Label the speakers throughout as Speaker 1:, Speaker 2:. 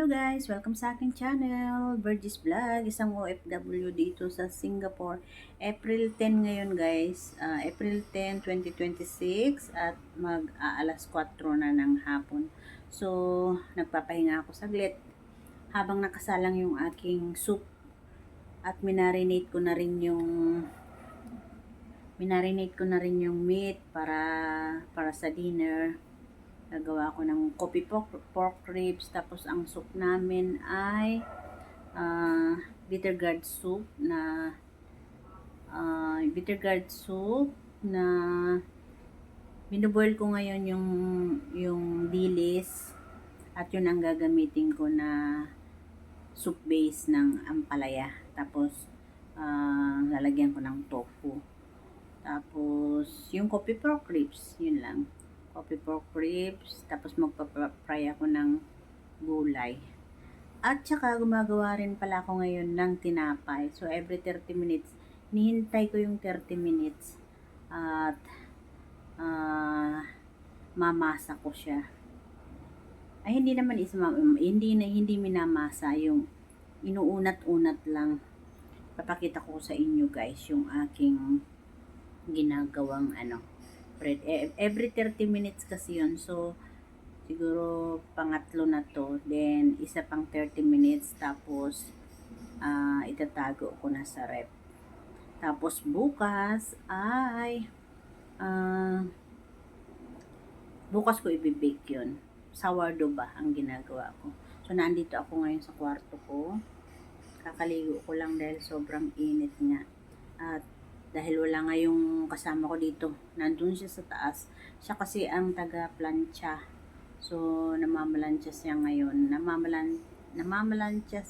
Speaker 1: Hello guys! Welcome sa aking channel, Virgis Vlog, isang OFW dito sa Singapore. April 10 ngayon guys, April 10, 2026 at mag-aalas 4 na ng hapon. So, nagpapahinga ako saglit habang nakasalang yung aking soup at minarinate ko na rin yung meat para sa dinner. Nagawa ko ng coffee pork ribs. Tapos ang soup namin ay bitter gourd soup na binuboil ko ngayon yung dilis at yun ang gagamitin ko na soup base ng ampalaya. Tapos lalagyan ko ng tofu. Tapos yung coffee pork ribs, yun lang. Coffee pork ribs, tapos magpa-fry ako ng gulay. At saka gumagawa rin pala ako ngayon ng tinapay. So every 30 minutes, nihintay ko yung 30 minutes at mamasa ko siya. Ay hindi naman hindi minamasa, yung inuunat-unat lang. Papakita ko sa inyo guys yung aking ginagawang bread. Every 30 minutes kasi yun. So, siguro pangatlo na to. Then, isa pang 30 minutes. Tapos, itatago ko na sa rep. Tapos, bukas bukas ko ibibake yun. Sourdough ba ang ginagawa ko. So, nandito ako ngayon sa kwarto ko. Kakaligo ko lang dahil sobrang init nga. At dahil wala nga yung kasama ko dito, nandun siya sa taas. Siya kasi ang taga-plancha. So, namamalansya siya ngayon. Namamalansya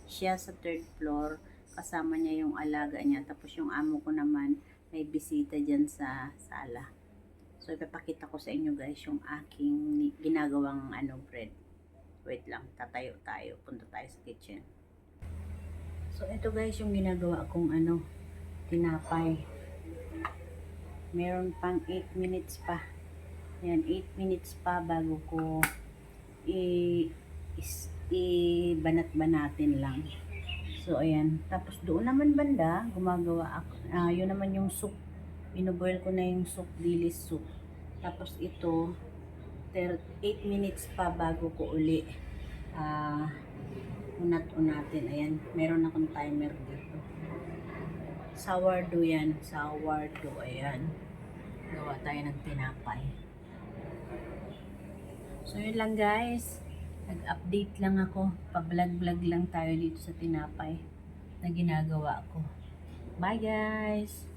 Speaker 1: siya sa third floor. Kasama niya yung alaga niya. Tapos yung amo ko naman, may bisita dyan sa sala. So, ipapakita ko sa inyo guys yung aking ginagawang bread. Wait lang, tatayo tayo. Punta tayo sa kitchen. So, ito guys yung ginagawa kong tinapay. Meron pang 8 minutes pa. Yan, 8 minutes pa bago ko ibanat-banatin lang. So, ayan. Tapos doon naman banda, gumagawa ako. Yun naman yung soup. Binuboil ko na yung soup, dilis soup. Tapos ito, 8 minutes pa bago ko uli unat-unatin. Ayan, meron akong timer dito. Sourdough yan. Sourdough. Ayan. Gawa tayo ng tinapay. So, yun lang guys. Nag-update lang ako. Pa-vlog-vlog lang tayo dito sa tinapay na ginagawa ko. Bye guys!